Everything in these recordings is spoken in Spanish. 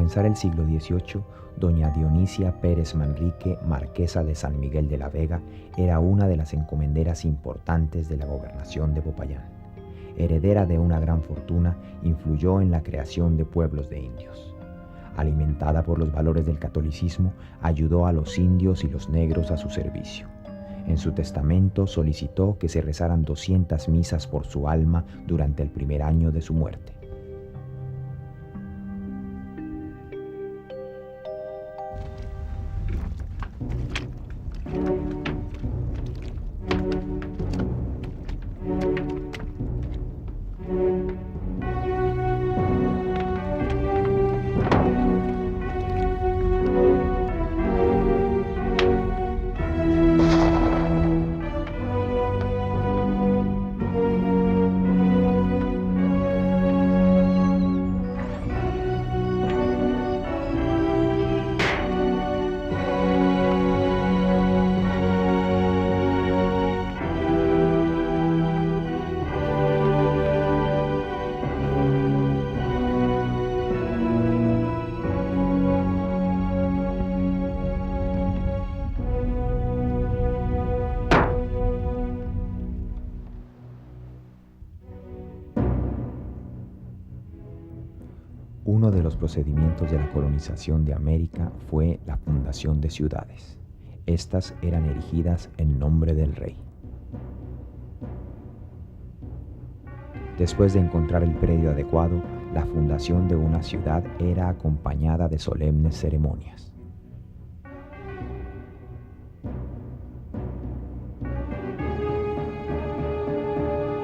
comenzar el siglo XVIII, doña Dionisia Pérez Manrique, marquesa de San Miguel de la Vega, era una de las encomenderas importantes de la gobernación de Popayán. Heredera de una gran fortuna, influyó en la creación de pueblos de indios. Alimentada por los valores del catolicismo, ayudó a los indios y los negros a su servicio. En su testamento solicitó que se rezaran 200 misas por su alma durante el primer año de su muerte. Uno de los procedimientos de la colonización de América fue la fundación de ciudades. Estas eran erigidas en nombre del rey. Después de encontrar el predio adecuado, la fundación de una ciudad era acompañada de solemnes ceremonias.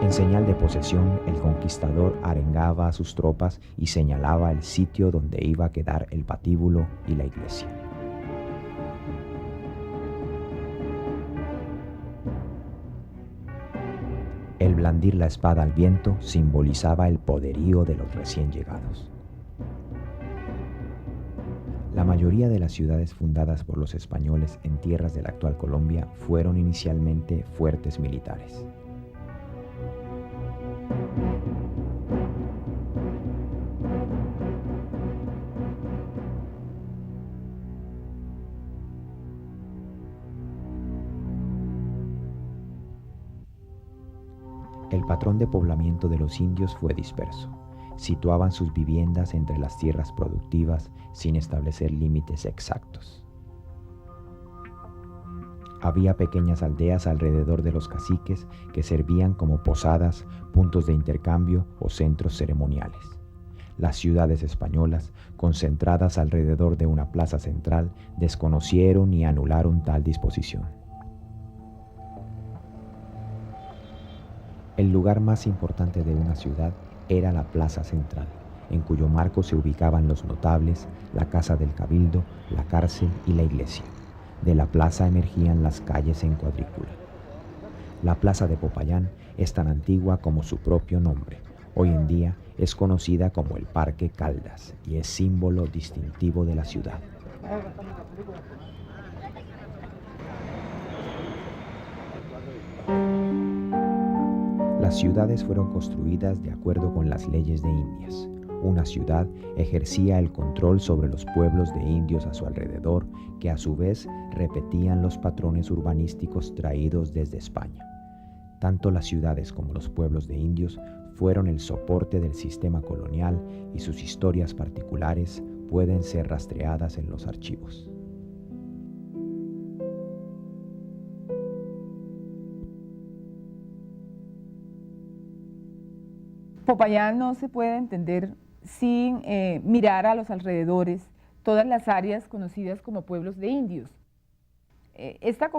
En señal de posesión, el conquistador arengaba a sus tropas y señalaba el sitio donde iba a quedar el patíbulo y la iglesia. El blandir la espada al viento simbolizaba el poderío de los recién llegados. La mayoría de las ciudades fundadas por los españoles en tierras de la actual Colombia fueron inicialmente fuertes militares. El patrón de poblamiento de los indios fue disperso. Situaban sus viviendas entre las tierras productivas sin establecer límites exactos. Había pequeñas aldeas alrededor de los caciques que servían como posadas, puntos de intercambio o centros ceremoniales. Las ciudades españolas, concentradas alrededor de una plaza central, desconocieron y anularon tal disposición. El lugar más importante de una ciudad era la plaza central, en cuyo marco se ubicaban los notables, la casa del cabildo, la cárcel y la iglesia. De la plaza emergían las calles en cuadrícula. La plaza de Popayán es tan antigua como su propio nombre. Hoy en día es conocida como el Parque Caldas y es símbolo distintivo de la ciudad. Las ciudades fueron construidas de acuerdo con las leyes de Indias. Una ciudad ejercía el control sobre los pueblos de indios a su alrededor, que a su vez repetían los patrones urbanísticos traídos desde España. Tanto las ciudades como los pueblos de indios fueron el soporte del sistema colonial y sus historias particulares pueden ser rastreadas en los archivos. Popayán no se puede entender sin mirar a los alrededores, todas las áreas conocidas como pueblos de indios. Esta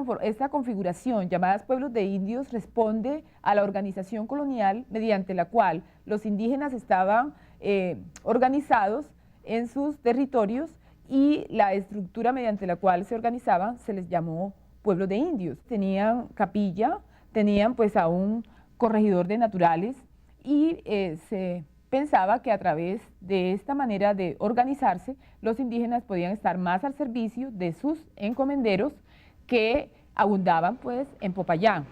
configuración, llamadas pueblos de indios, responde a la organización colonial mediante la cual los indígenas estaban organizados en sus territorios y la estructura mediante la cual se organizaban se les llamó pueblos de indios. Tenían capilla, tenían pues a un corregidor de naturales y se pensaba que a través de esta manera de organizarse, los indígenas podían estar más al servicio de sus encomenderos que abundaban pues en Popayán.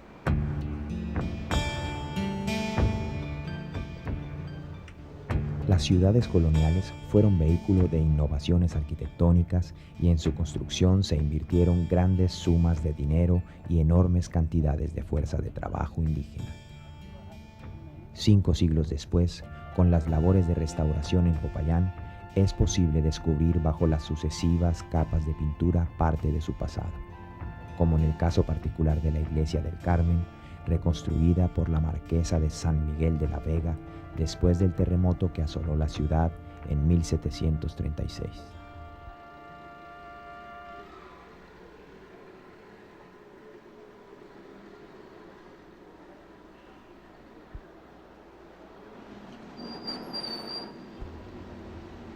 Las ciudades coloniales fueron vehículo de innovaciones arquitectónicas y en su construcción se invirtieron grandes sumas de dinero y enormes cantidades de fuerza de trabajo indígena. 5 siglos después, con las labores de restauración en Popayán, es posible descubrir bajo las sucesivas capas de pintura parte de su pasado, como en el caso particular de la iglesia del Carmen, reconstruida por la marquesa de San Miguel de la Vega después del terremoto que asoló la ciudad en 1736.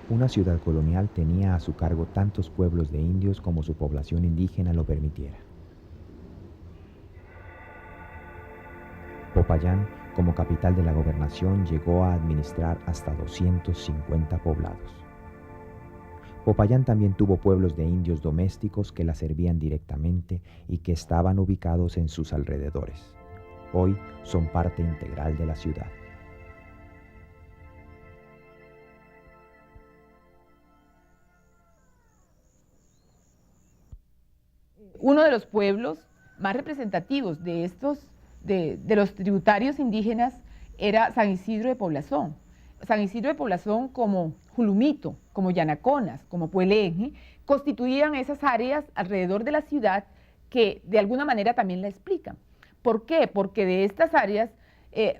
Una ciudad colonial tenía a su cargo tantos pueblos de indios como su población indígena lo permitiera. Popayán, como capital de la gobernación, llegó a administrar hasta 250 poblados. Popayán también tuvo pueblos de indios domésticos que la servían directamente y que estaban ubicados en sus alrededores. Hoy son parte integral de la ciudad. Uno de los pueblos más representativos de los tributarios indígenas era San Isidro de Poblazón. San Isidro de Poblazón, como Julumito, como Yanaconas, como Puelenje, constituían esas áreas alrededor de la ciudad que de alguna manera también la explican. ¿Por qué? Porque de estas áreas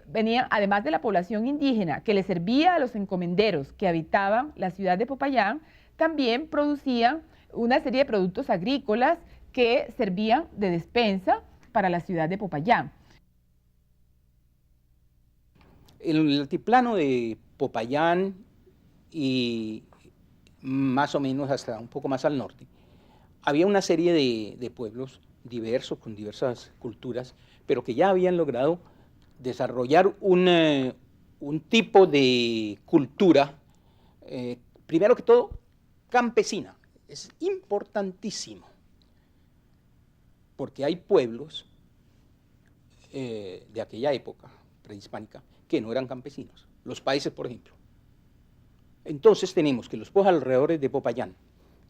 venían, además de la población indígena que le servía a los encomenderos que habitaban la ciudad de Popayán, también producían una serie de productos agrícolas que servían de despensa para la ciudad de Popayán. En el altiplano de Popayán y más o menos hasta un poco más al norte, había una serie de pueblos diversos, con diversas culturas, pero que ya habían logrado desarrollar un tipo de cultura, primero que todo, campesina. Es importantísimo, porque hay pueblos de aquella época prehispánica que no eran campesinos, los países, por ejemplo. Entonces tenemos que los pueblos alrededores de Popayán,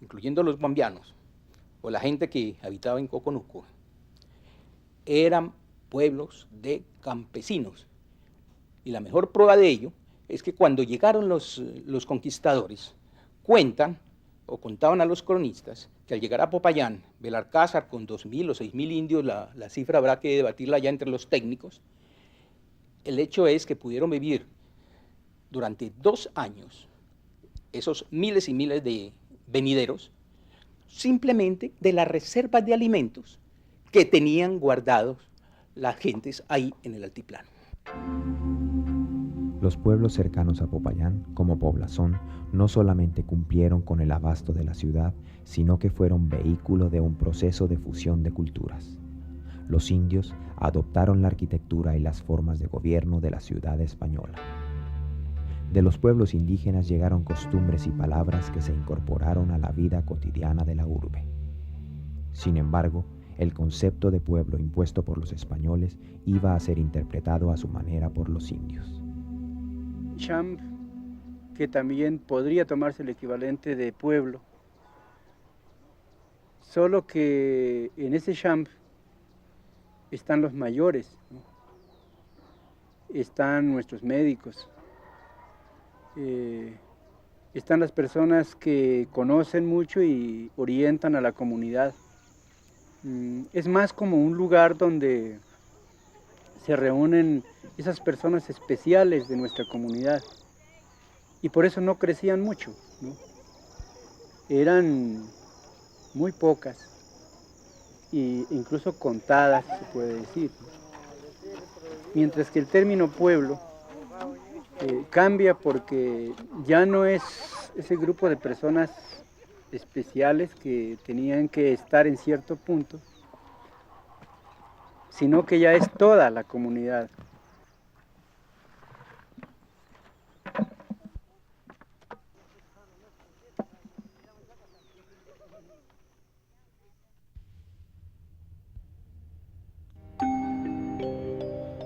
incluyendo los bambianos, o la gente que habitaba en Coconuco, eran pueblos de campesinos. Y la mejor prueba de ello es que cuando llegaron los conquistadores, cuentan o contaban a los cronistas que al llegar a Popayán, Belalcázar con 2.000 o 6.000 indios, la cifra habrá que debatirla ya entre los técnicos, el hecho es que pudieron vivir durante 2 años esos miles y miles de venideros simplemente de las reservas de alimentos que tenían guardados las gentes ahí en el altiplano. Los pueblos cercanos a Popayán, como Poblazón, no solamente cumplieron con el abasto de la ciudad, sino que fueron vehículo de un proceso de fusión de culturas. Los indios adoptaron la arquitectura y las formas de gobierno de la ciudad española. De los pueblos indígenas llegaron costumbres y palabras que se incorporaron a la vida cotidiana de la urbe. Sin embargo, el concepto de pueblo impuesto por los españoles iba a ser interpretado a su manera por los indios. Champ, que también podría tomarse el equivalente de pueblo, solo que en ese champ están los mayores, ¿no? Están nuestros médicos, están las personas que conocen mucho y orientan a la comunidad. Es más como un lugar donde se reúnen esas personas especiales de nuestra comunidad y por eso no crecían mucho, ¿no? Eran muy pocas e incluso contadas, se puede decir, ¿no? Mientras que el término pueblo cambia porque ya no es ese grupo de personas especiales que tenían que estar en cierto punto, sino que ya es toda la comunidad.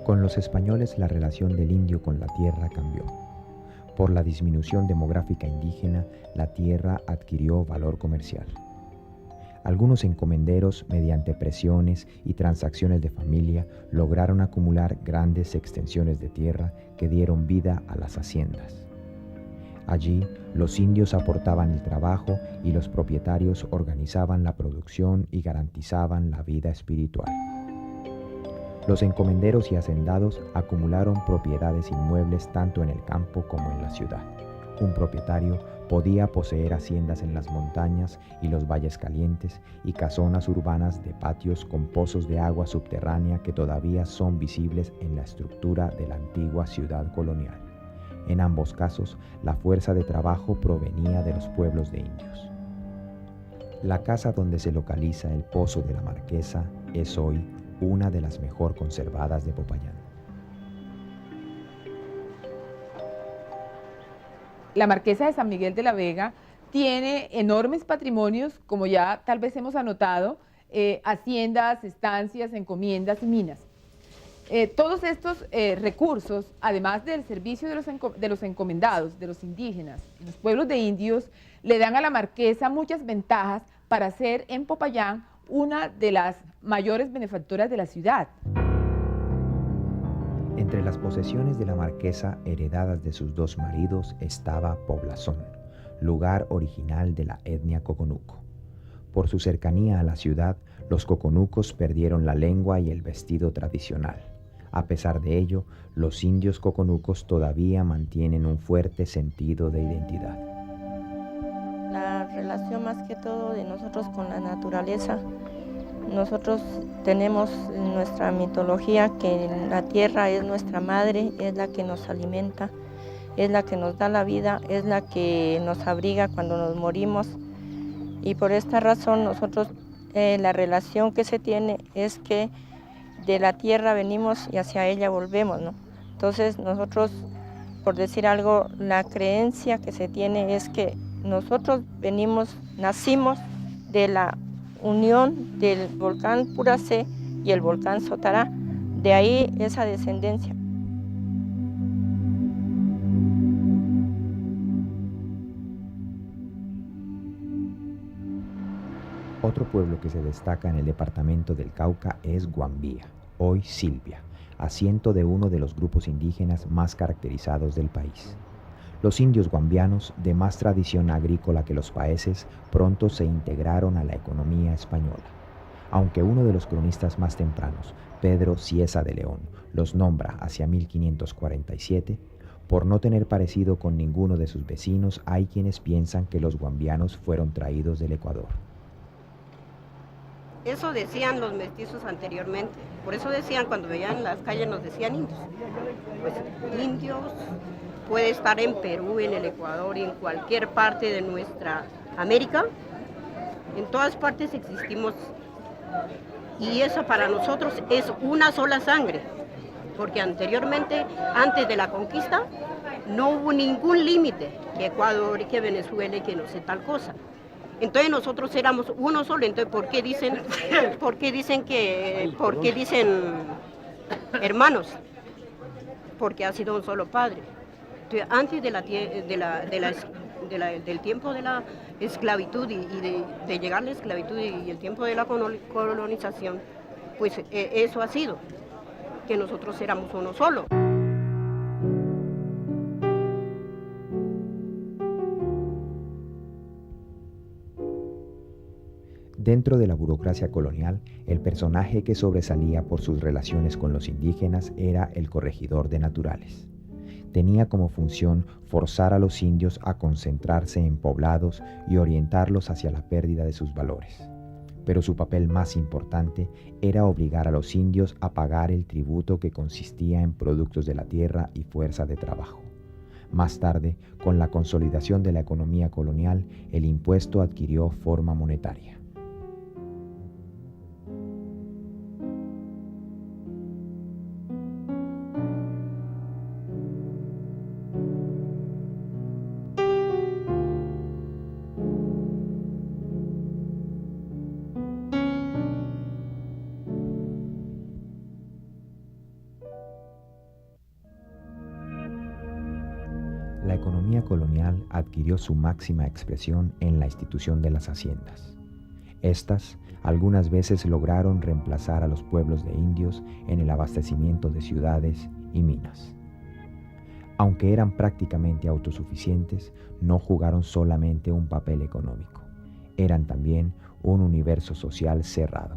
Con los españoles la relación del indio con la tierra cambió. Por la disminución demográfica indígena, la tierra adquirió valor comercial. Algunos encomenderos, mediante presiones y transacciones de familia, lograron acumular grandes extensiones de tierra que dieron vida a las haciendas. Allí, los indios aportaban el trabajo y los propietarios organizaban la producción y garantizaban la vida espiritual. Los encomenderos y hacendados acumularon propiedades inmuebles tanto en el campo como en la ciudad. Un propietario podía poseer haciendas en las montañas y los valles calientes y casonas urbanas de patios con pozos de agua subterránea que todavía son visibles en la estructura de la antigua ciudad colonial. En ambos casos, la fuerza de trabajo provenía de los pueblos de indios. La casa donde se localiza el Pozo de la Marquesa es hoy una de las mejor conservadas de Popayán. La Marquesa de San Miguel de la Vega tiene enormes patrimonios, como ya tal vez hemos anotado, haciendas, estancias, encomiendas y minas. Todos estos recursos, además del servicio de los encomendados, de los indígenas, y los pueblos de indios, le dan a la Marquesa muchas ventajas para ser en Popayán una de las mayores benefactoras de la ciudad. Entre las posesiones de la Marquesa heredadas de sus dos maridos estaba Poblazón, lugar original de la etnia coconuco. Por su cercanía a la ciudad, los coconucos perdieron la lengua y el vestido tradicional. A pesar de ello, los indios coconucos todavía mantienen un fuerte sentido de identidad. La relación más que todo de nosotros con la naturaleza. Nosotros tenemos en nuestra mitología que la tierra es nuestra madre, es la que nos alimenta, es la que nos da la vida, es la que nos abriga cuando nos morimos. Y por esta razón nosotros, la relación que se tiene es que de la tierra venimos y hacia ella volvemos, ¿no? Entonces nosotros, por decir algo, la creencia que se tiene es que nosotros nacimos de la unión del volcán Puracé y el volcán Sotará, de ahí esa descendencia. Otro pueblo que se destaca en el departamento del Cauca es Guambía, hoy Silvia, asiento de uno de los grupos indígenas más caracterizados del país. Los indios guambianos, de más tradición agrícola que los paeses, pronto se integraron a la economía española. Aunque uno de los cronistas más tempranos, Pedro Cieza de León, los nombra hacia 1547, por no tener parecido con ninguno de sus vecinos, hay quienes piensan que los guambianos fueron traídos del Ecuador. Eso decían los mestizos anteriormente, por eso decían cuando veían las calles nos decían indios. Pues indios puede estar en Perú, en el Ecuador, en cualquier parte de nuestra América, en todas partes existimos y eso para nosotros es una sola sangre, porque anteriormente, antes de la conquista, no hubo ningún límite, que Ecuador, que Venezuela y que no sé tal cosa. Entonces nosotros éramos uno solo, entonces ¿por qué dicen hermanos? Porque ha sido un solo padre. Entonces, antes del tiempo de la esclavitud y de llegar a la esclavitud y el tiempo de la colonización, pues eso ha sido, que nosotros éramos uno solo. Dentro de la burocracia colonial, el personaje que sobresalía por sus relaciones con los indígenas era el corregidor de naturales. Tenía como función forzar a los indios a concentrarse en poblados y orientarlos hacia la pérdida de sus valores. Pero su papel más importante era obligar a los indios a pagar el tributo que consistía en productos de la tierra y fuerza de trabajo. Más tarde, con la consolidación de la economía colonial, el impuesto adquirió forma monetaria. La economía colonial adquirió su máxima expresión en la institución de las haciendas. Estas algunas veces lograron reemplazar a los pueblos de indios en el abastecimiento de ciudades y minas. Aunque eran prácticamente autosuficientes, no jugaron solamente un papel económico, eran también un universo social cerrado.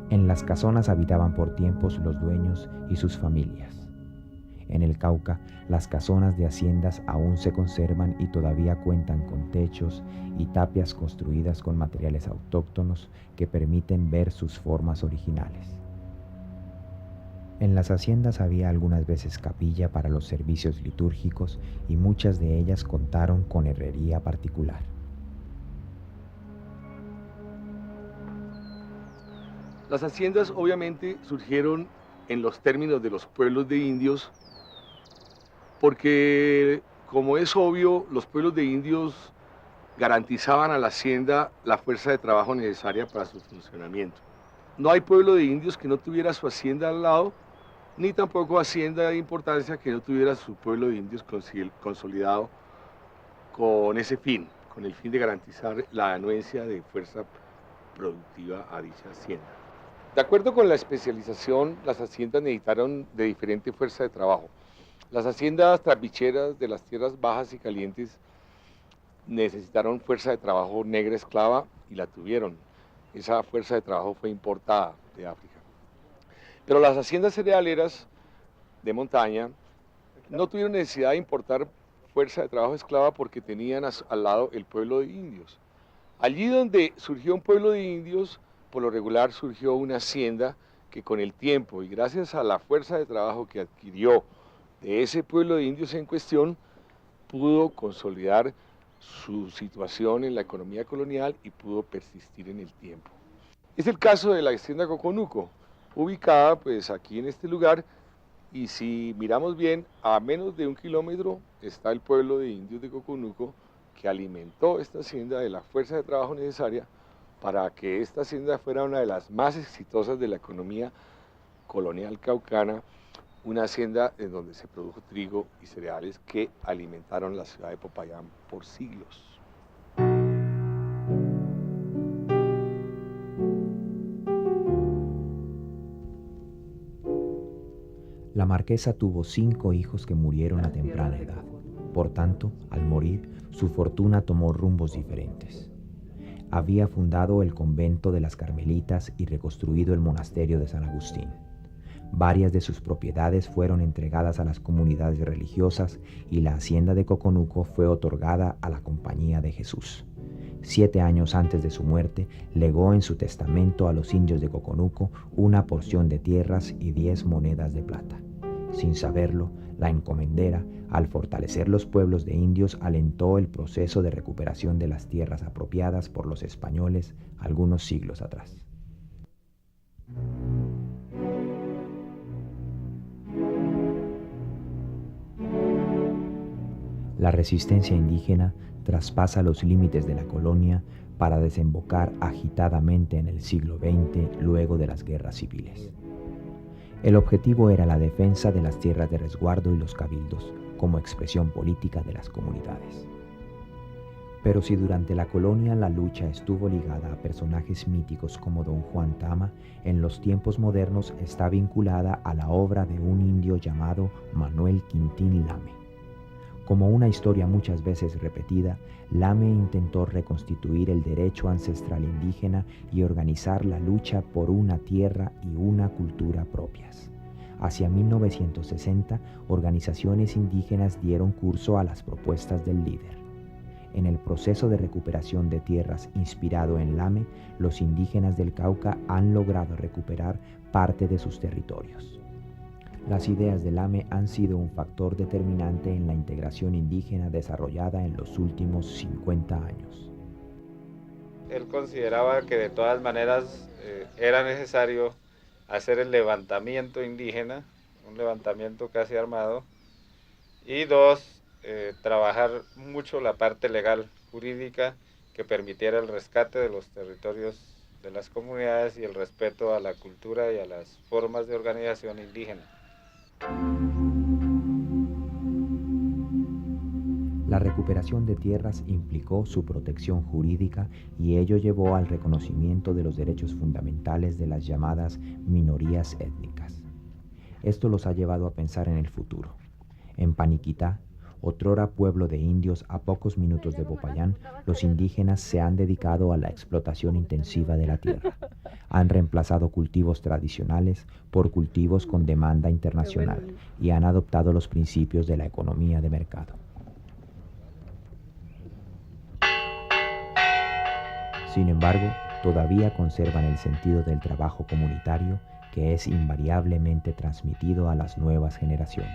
En las casonas habitaban por tiempos los dueños y sus familias. En el Cauca, las casonas de haciendas aún se conservan y todavía cuentan con techos y tapias construidas con materiales autóctonos que permiten ver sus formas originales. En las haciendas había algunas veces capilla para los servicios litúrgicos y muchas de ellas contaron con herrería particular. Las haciendas obviamente surgieron en los términos de los pueblos de indios porque, como es obvio, los pueblos de indios garantizaban a la hacienda la fuerza de trabajo necesaria para su funcionamiento. No hay pueblo de indios que no tuviera su hacienda al lado, ni tampoco hacienda de importancia que no tuviera su pueblo de indios consolidado con ese fin, con el fin de garantizar la anuencia de fuerza productiva a dicha hacienda. De acuerdo con la especialización, las haciendas necesitaron de diferente fuerza de trabajo. Las haciendas trapicheras de las tierras bajas y calientes necesitaron fuerza de trabajo negra esclava y la tuvieron. Esa fuerza de trabajo fue importada de África. Pero las haciendas cerealeras de montaña no tuvieron necesidad de importar fuerza de trabajo esclava porque tenían al lado el pueblo de indios. Allí donde surgió un pueblo de indios, por lo regular surgió una hacienda que con el tiempo y gracias a la fuerza de trabajo que adquirió de ese pueblo de indios en cuestión, pudo consolidar su situación en la economía colonial y pudo persistir en el tiempo. Es el caso de la hacienda Coconuco, ubicada pues aquí en este lugar, y si miramos bien, a menos de 1 kilómetro está el pueblo de indios de Coconuco que alimentó esta hacienda de la fuerza de trabajo necesaria para que esta hacienda fuera una de las más exitosas de la economía colonial caucana, una hacienda en donde se produjo trigo y cereales que alimentaron la ciudad de Popayán por siglos. La marquesa tuvo 5 hijos que murieron a temprana edad. Por tanto, al morir, su fortuna tomó rumbos diferentes. Había fundado el convento de las Carmelitas y reconstruido el monasterio de San Agustín. Varias de sus propiedades fueron entregadas a las comunidades religiosas y la hacienda de Coconuco fue otorgada a la Compañía de Jesús. 7 años antes de su muerte, legó en su testamento a los indios de Coconuco una porción de tierras y 10 monedas de plata. Sin saberlo, la encomendera, al fortalecer los pueblos de indios, alentó el proceso de recuperación de las tierras apropiadas por los españoles algunos siglos atrás. La resistencia indígena traspasa los límites de la colonia para desembocar agitadamente en el siglo XX luego de las guerras civiles. El objetivo era la defensa de las tierras de resguardo y los cabildos como expresión política de las comunidades. Pero si durante la colonia la lucha estuvo ligada a personajes míticos como Don Juan Tama, en los tiempos modernos está vinculada a la obra de un indio llamado Manuel Quintín Lame. Como una historia muchas veces repetida, Lame intentó reconstituir el derecho ancestral indígena y organizar la lucha por una tierra y una cultura propias. Hacia 1960, organizaciones indígenas dieron curso a las propuestas del líder. En el proceso de recuperación de tierras inspirado en Lame, los indígenas del Cauca han logrado recuperar parte de sus territorios. Las ideas de Lame han sido un factor determinante en la integración indígena desarrollada en los últimos 50 años. Él consideraba que de todas maneras era necesario hacer el levantamiento indígena, un levantamiento casi armado, y 2, trabajar mucho la parte legal, jurídica, que permitiera el rescate de los territorios de las comunidades y el respeto a la cultura y a las formas de organización indígena. La recuperación de tierras implicó su protección jurídica y ello llevó al reconocimiento de los derechos fundamentales de las llamadas minorías étnicas. Esto los ha llevado a pensar en el futuro. En Paniquitá, otrora pueblo de indios a pocos minutos de Popayán, los indígenas se han dedicado a la explotación intensiva de la tierra. Han reemplazado cultivos tradicionales por cultivos con demanda internacional y han adoptado los principios de la economía de mercado. Sin embargo, todavía conservan el sentido del trabajo comunitario que es invariablemente transmitido a las nuevas generaciones.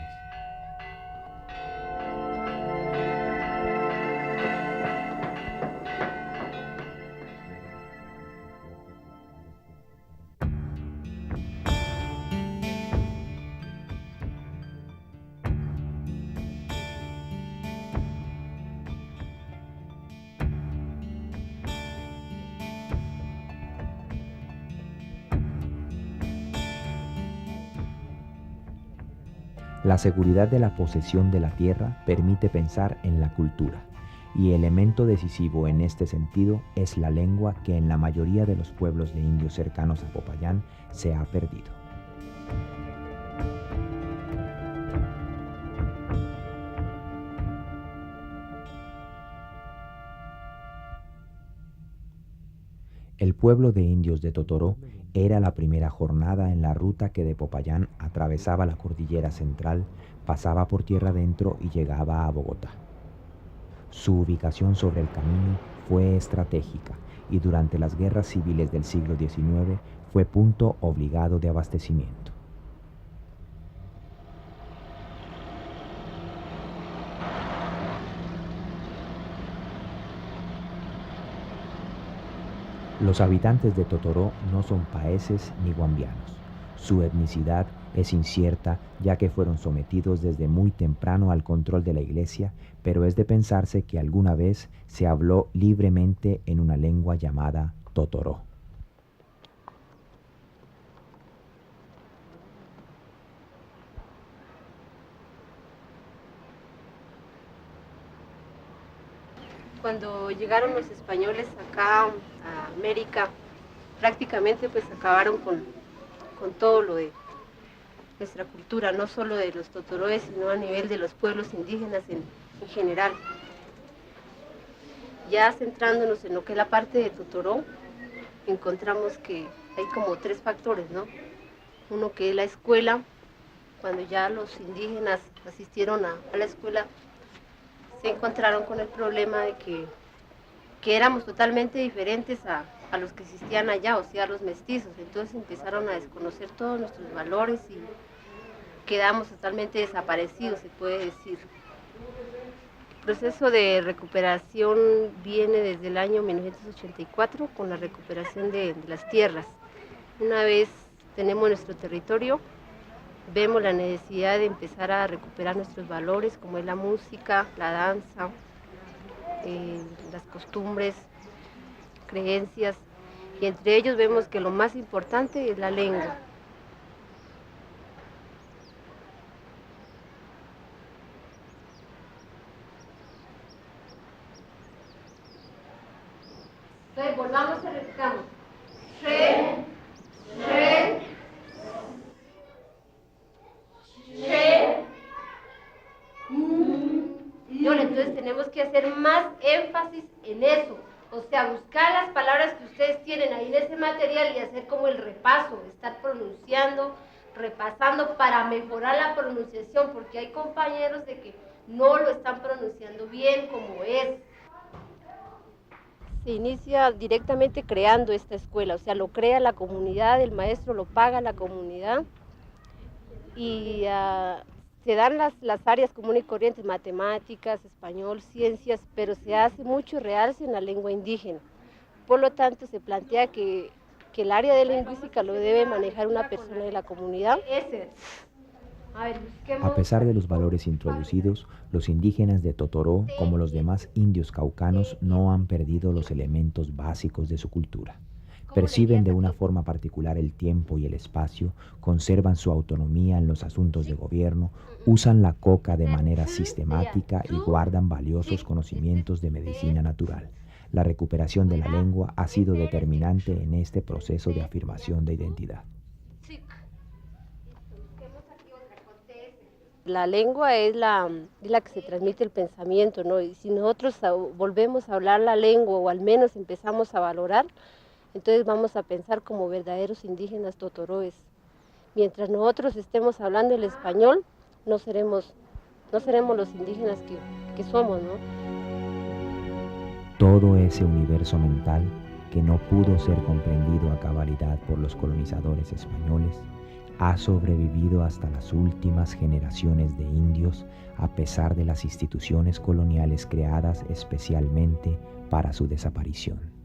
La seguridad de la posesión de la tierra permite pensar en la cultura, y elemento decisivo en este sentido es la lengua que en la mayoría de los pueblos de indios cercanos a Popayán se ha perdido. El pueblo de indios de Totoró era la primera jornada en la ruta que de Popayán atravesaba la cordillera central, pasaba por tierra adentro y llegaba a Bogotá. Su ubicación sobre el camino fue estratégica y durante las guerras civiles del siglo XIX fue punto obligado de abastecimiento. Los habitantes de Totoró no son paeses ni guambianos. Su etnicidad es incierta ya que fueron sometidos desde muy temprano al control de la iglesia, pero es de pensarse que alguna vez se habló libremente en una lengua llamada Totoró. Cuando llegaron los españoles acá a América, prácticamente pues acabaron con todo lo de nuestra cultura, no solo de los totoroes, sino a nivel de los pueblos indígenas en general. Ya centrándonos en lo que es la parte de Totoró, encontramos que hay como 3 factores, ¿no? Uno que es la escuela. Cuando ya los indígenas asistieron a la escuela, se encontraron con el problema de que éramos totalmente diferentes a los que existían allá, o sea, los mestizos. Entonces empezaron a desconocer todos nuestros valores y quedamos totalmente desaparecidos, se puede decir. El proceso de recuperación viene desde el año 1984 con la recuperación de las tierras. Una vez tenemos nuestro territorio, vemos la necesidad de empezar a recuperar nuestros valores, como es la música, la danza, las costumbres, creencias, y entre ellos vemos que lo más importante es la lengua. Entonces, volvamos y repitamos. Entonces tenemos que hacer más énfasis en eso, o sea, buscar las palabras que ustedes tienen ahí en ese material y hacer como el repaso, estar pronunciando, repasando para mejorar la pronunciación, porque hay compañeros de que no lo están pronunciando bien como es. Se inicia directamente creando esta escuela, o sea, lo crea la comunidad, el maestro lo paga la comunidad y se dan las áreas comunes y corrientes, matemáticas, español, ciencias, pero se hace mucho realce en la lengua indígena. Por lo tanto, se plantea que el área de lingüística lo debe manejar una persona de la comunidad. A pesar de los valores introducidos, los indígenas de Totoró, como los demás indios caucanos, no han perdido los elementos básicos de su cultura. perciben de una forma particular el tiempo y el espacio, conservan su autonomía en los asuntos de gobierno, usan la coca de manera sistemática y guardan valiosos conocimientos de medicina natural. La recuperación de la lengua ha sido determinante en este proceso de afirmación de identidad. La lengua es la que se transmite el pensamiento, ¿no? Y si nosotros volvemos a hablar la lengua o al menos empezamos a valorar, entonces vamos a pensar como verdaderos indígenas totoroes. Mientras nosotros estemos hablando el español, no seremos los indígenas que somos, ¿no? Todo ese universo mental que no pudo ser comprendido a cabalidad por los colonizadores españoles ha sobrevivido hasta las últimas generaciones de indios a pesar de las instituciones coloniales creadas especialmente para su desaparición.